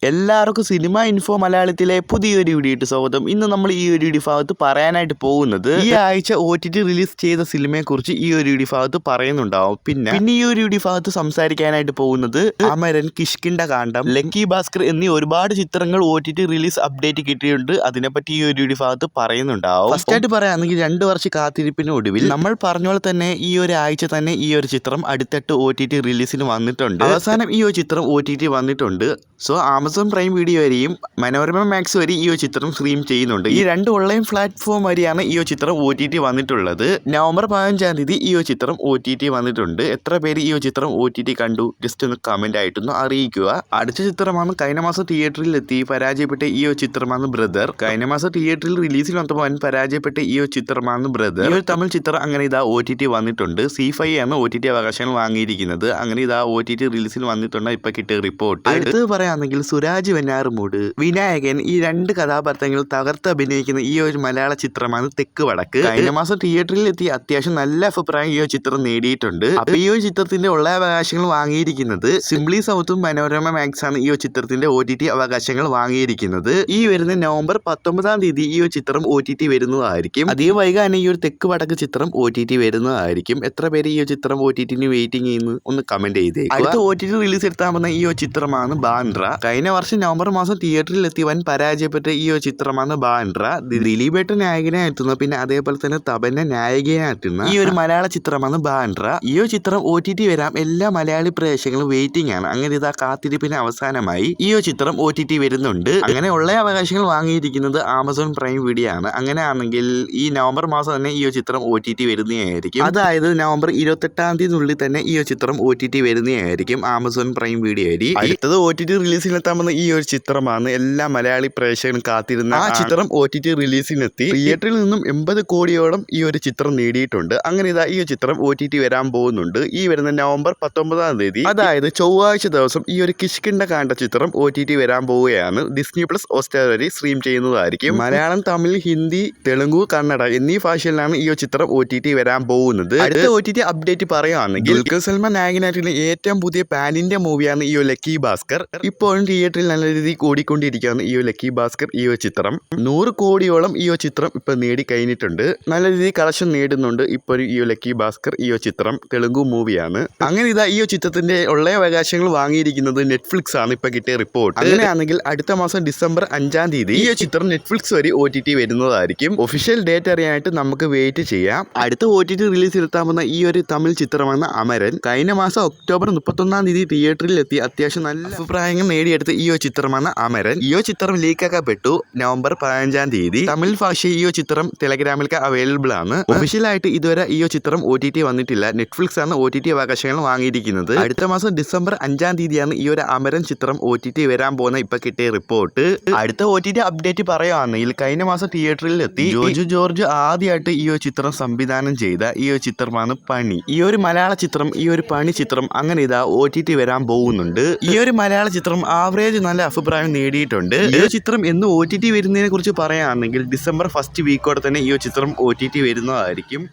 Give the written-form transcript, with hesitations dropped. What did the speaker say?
എല്ലാവർക്കും cinema info മലയാളത്തിലെ പുതിയൊരു വീഡിയോ സ്വാഗതം. ഇന്ന് നമ്മൾ ഈ ഒരു വീഡിയോ ഭാഗത്ത് പറയാനായിട്ട് പോകുന്നത് ഈ ആഴ്ച OTT റിലീസ് ചെയ്ത സിനിമയെ കുറിച്ച് ഈ ഒരു വീഡിയോ ഭാഗത്ത് പറയുന്നുണ്ടാവും. പിന്നെ ഈ ഒരു വീഡിയോ ഭാഗത്ത് സംസാരിക്കാനായിട്ട് പോകുന്നത് അമരൻ, കിഷ്കിന്ധകാണ്ഡം, ലക്കി ഭാസ്കർ എന്നീ ഒരുപാട് ചിത്രങ്ങൾ OTT റിലീസ് അപ്ഡേറ്റ് കിട്ടിയിട്ടുണ്ട്. അതിനെപ്പറ്റി ഈ ഒരു വീഡിയോ ഭാഗത്ത് പറയുന്നുണ്ടാവും. ഫസ്റ്റ് ആയിട്ട് പറയാണെങ്കിൽ 2 വർഷ കാത്തിരിപ്പിന് ഒടുവിൽ നമ്മൾ പറഞ്ഞ പോലെ തന്നെ ഈ ഒരു ആഴ്ച തന്നെ ഈ ഒരു ചിത്രം അടുത്തിട്ട് OTT റിലീസിന് വന്നിട്ടുണ്ട്. അവസാനം ഈ ഒരു ചിത്രം OTT വന്നിട്ടുണ്ട്. സോ ആമസോൺ പ്രൈം വീഡിയോ വരെയും മനോരമ മാക്സ് വരെ ഈ ഒരു ചിത്രം സ്ട്രീം ചെയ്യുന്നുണ്ട്. ഈ 2 ഓൺലൈൻ പ്ലാറ്റ്ഫോം വരെയാണ് ഈ ഒരു ചിത്രം OTT വന്നിട്ടുള്ളത്. നവംബർ 15-ാം തീയതി ഈ ഒരു ചിത്രം OTT വന്നിട്ടുണ്ട്. എത്ര പേര് ഈ ഒരു ചിത്രം OTT കണ്ടു ജസ്റ്റ് ഒന്ന് കമന്റ് ആയിട്ടൊന്ന് അറിയിക്കുക. അടുത്ത ചിത്രമാണ് കഴിഞ്ഞ മാസം തിയേറ്ററിൽ എത്തി പരാജയപ്പെട്ട ഈ ഒരു ചിത്രമാണ് ബ്രദർ. കഴിഞ്ഞ മാസം തിയേറ്ററിൽ റിലീസിൽ വന്നപ്പോൾ പരാജയപ്പെട്ട ഈ ഒരു ചിത്രമാണ് ബ്രദർ. ഈ ഒരു തമിഴ് ചിത്രം അങ്ങനെ ഇതാ OTT വന്നിട്ടുണ്ട്. C5 ആണ് OTT അവകാശങ്ങൾ വാങ്ങിയിരിക്കുന്നത്. അങ്ങനെ ഇതാ OTT റിലീസിൽ വന്നിട്ടുണ്ട് ഇപ്പൊ കിട്ടിയ റിപ്പോർട്ട്. അടുത്ത് പറയാണെങ്കിൽ സുരാജ് വെഞ്ഞാറുമൂട്, വിനായകൻ ഈ 2 കഥാപാത്രങ്ങൾ തകർത്ത് അഭിനയിക്കുന്ന ഈ ഒരു മലയാള ചിത്രമാണ് തെക്ക് വടക്ക്. കഴിഞ്ഞ മാസം തിയേറ്ററിൽ എത്തി അത്യാവശ്യം നല്ല അഭിപ്രായം ഈ ഒരു ചിത്രം നേടിയിട്ടുണ്ട്. അപ്പൊ ഈ ഒരു ചിത്രത്തിന്റെ ഉള്ള അവകാശങ്ങൾ വാങ്ങിയിരിക്കുന്നത് സിംപ്ലി സൗത്തും മനോരമ മാക്സ് ആണ് ഈ ഒരു ചിത്രത്തിന്റെ OTT അവകാശങ്ങൾ വാങ്ങിയിരിക്കുന്നത്. ഈ വരുന്ന നവംബർ 19-ാം തീയതി ഈ ഒരു ചിത്രം OTT വരുന്നതായിരിക്കും. അധികം വൈകാതെ ഈ ഒരു തെക്ക് വടക്ക് ചിത്രം OTT വരുന്നതായിരിക്കും. എത്ര പേര് ഈ ഒരു ചിത്രം OTT-ന് വെയിറ്റിംഗ് ചെയ്യുന്നു ഒന്ന് കമന്റ് ചെയ്തേ. അടുത്ത OTT റിലീസ് എടുത്താൽ വന്ന ഈ ഒരു ചിത്രമാണ് ബാൻഡ്ര. കഴിഞ്ഞ വർഷം നവംബർ മാസം തിയേറ്ററിൽ എത്തി വൻ പരാജയപ്പെട്ട ഈ ഒരു ചിത്രമാണ് ബാൻഡ്ര. ദിലീപേട്ട നായകനെ എത്തുന്ന പിന്നെ അതേപോലെ തന്നെ തപന്ന നായികയെ എത്തുന്ന ഈ ഒരു മലയാള ചിത്രമാണ് ബാൻഡ്ര. ഈ ഒരു ചിത്രം OTT വരാം എല്ലാ മലയാളി പ്രേക്ഷകരും വെയിറ്റിംഗ് ആണ്. അങ്ങനെ ഇതാ കാത്തിരിപ്പിന് അവസാനമായി ഈ ഒരു ചിത്രം OTT വരുന്നുണ്ട്. അങ്ങനെ ഉള്ള അവകാശങ്ങൾ വാങ്ങിയിരിക്കുന്നത് ആമസോൺ പ്രൈം വീഡിയോ ആണ്. അങ്ങനെയാണെങ്കിൽ ഈ നവംബർ മാസം തന്നെ ഈ ഒരു ചിത്രം OTT വരുന്നതായിരിക്കും. അതായത് നവംബർ 28-ാം തീയതിനുള്ളിൽ തന്നെ ഈ ഒരു ചിത്രം OTT വരുന്നതായിരിക്കും ആമസോൺ പ്രൈം വീഡിയോ വഴി. അടുത്തത് OTT റിലീസിനെത്താമെന്ന ഈ ഒരു ചിത്രമാണ് എല്ലാ മലയാളി പ്രേക്ഷകരും കാത്തിരുന്ന ആ ചിത്രം OTT റിലീസിനെത്തി. തിയേറ്ററിൽ നിന്നും 80 കോടിയോളം ഈ ഒരു ചിത്രം നേടിയിട്ടുണ്ട്. അങ്ങനെ ഇതാ ഈ ഒരു ചിത്രം OTT വരാൻ പോകുന്നുണ്ട് ഈ വരുന്ന നവംബർ 19-ാം തീയതി. അതായത് ചൊവ്വാഴ്ച ദിവസം ഈ ഒരു കിഷ്കിന്ധകാണ്ഡ ചിത്രം OTT വരാൻ പോവുകയാണ്. ഡിസ്നി പ്ലസ് ഹോട്ട്സ്റ്റാർ വഴി സ്ട്രീം ചെയ്യുന്നതായിരിക്കും. മലയാളം, തമിഴ്, ഹിന്ദി, തെലുങ്ക്, കന്നഡ എന്നീ ഭാഷയിലാണ് ഈ ഒരു ചിത്രം OTT വരാൻ പോകുന്നത്. അടുത്ത OTT അപ്ഡേറ്റ് പറയുകയാണെങ്കിൽ ദുൽഖർ സൽമാൻ നായകനായിട്ടുള്ള ഏറ്റവും പുതിയ പാൻ ഇന്ത്യ മൂവിയാണ് ഈ ഒരു ലക്കി ഭാസ്കർ. ഇപ്പോഴും തിയേറ്ററിൽ നല്ല രീതിയിൽ ഓടിക്കൊണ്ടിരിക്കുകയാണ് ഈ ഒരു ലക്കി ഭാസ്കർ. ഈ ഒരു ചിത്രം 100 കോടിയോളം ഈ ഒരു ചിത്രം ഇപ്പൊ നേടി കഴിഞ്ഞിട്ടുണ്ട്. നല്ല രീതിയിൽ കളക്ഷൻ നേടുന്നുണ്ട് ഇപ്പോഴും ഈ ഒരു ലക്കി ഭാസ്കർ. ഈ ഒരു ചിത്രം തെലുങ്ക് മൂവിയാണ്. അങ്ങനെ ഇതാ ഈ ഒരു ചിത്രത്തിന്റെ ഉള്ള അവകാശങ്ങൾ വാങ്ങിയിരിക്കുന്നത് നെറ്റ്ഫ്ലിക്സ് ആണ് ഇപ്പൊ കിട്ടിയ റിപ്പോർട്ട്. അങ്ങനെയാണെങ്കിൽ അടുത്ത മാസം ഡിസംബർ 5-ാം തീയതി ഈ ഒരു ചിത്രം നെറ്റ്ഫ്ലിക്സ് വഴി OTT വരുന്നതായിരിക്കും. ഒഫീഷ്യൽ ഡേറ്റ് അറിയാനായിട്ട് നമുക്ക് വെയിറ്റ് ചെയ്യാം. അടുത്ത OTT റിലീസ് എടുത്താമെന്ന ഈ ഒരു തമിഴ് ചിത്രമാണ് അമരൻ. കഴിഞ്ഞ മാസം ഒക്ടോബർ 31-ാം തീയതി തിയേറ്ററിൽ എത്തി അത്യാവശ്യം നല്ല അഭിപ്രായങ്ങൾ നേടിയെടുത്ത ഈ ഒരു ചിത്രമാണ് അമരൻ. ഈ ഒരു ചിത്രം ലീക്കാക്കപ്പെട്ടു നവംബർ 15-ാം തീയതി. തമിഴ് ഭാഷയിൽ ഈ ഒരു ചിത്രം ടെലഗ്രാമിലേക്ക് അവൈലബിൾ ആണ്. ഒഫീഷ്യലായിട്ട് ഇതുവരെ ഈ ഒരു ചിത്രം OTT വന്നിട്ടില്ല. നെറ്റ്ഫ്ലിക്സ് ആണ് OTT അവകാശങ്ങൾ വാങ്ങിയിരിക്കുന്നത്. അടുത്ത മാസം ഡിസംബർ 5-ാം തീയതിയാണ് ഈ ഒരു അമരൻ ചിത്രം OTT വരാൻ പോകുന്ന ഇപ്പൊ കിട്ടിയ റിപ്പോർട്ട്. അടുത്ത OTT അപ്ഡേറ്റ് പറയുകയാണെങ്കിൽ കഴിഞ്ഞ മാസം തിയേറ്ററിൽ എത്തി ജോജു ജോർജ് ആദ്യമായിട്ട് ഈ ഒരു ചിത്രം സംവിധാനം ചെയ്ത ഈ ഒരു ചിത്രമാണ് പണി. ഈ ഒരു മലയാള ചിത്രം, ഈ ഒരു പണി ചിത്രം അങ്ങനെ ഇതാ OTT വരാൻ പോകുന്നുണ്ട്. ഈ ഒരു മലയാള ചിത്രം ആവറേജ് നല്ല അഭിപ്രായം നേടിയിട്ടുണ്ട്. ഈ ഒരു ചിത്രം എന്ന് OTT വരുന്നതിനെ കുറിച്ച് പറയുകയാണെങ്കിൽ ഡിസംബർ 1st വീക്കോടെ തന്നെ ഈ ഒരു ചിത്രം OTT വരുന്നതായിരിക്കും.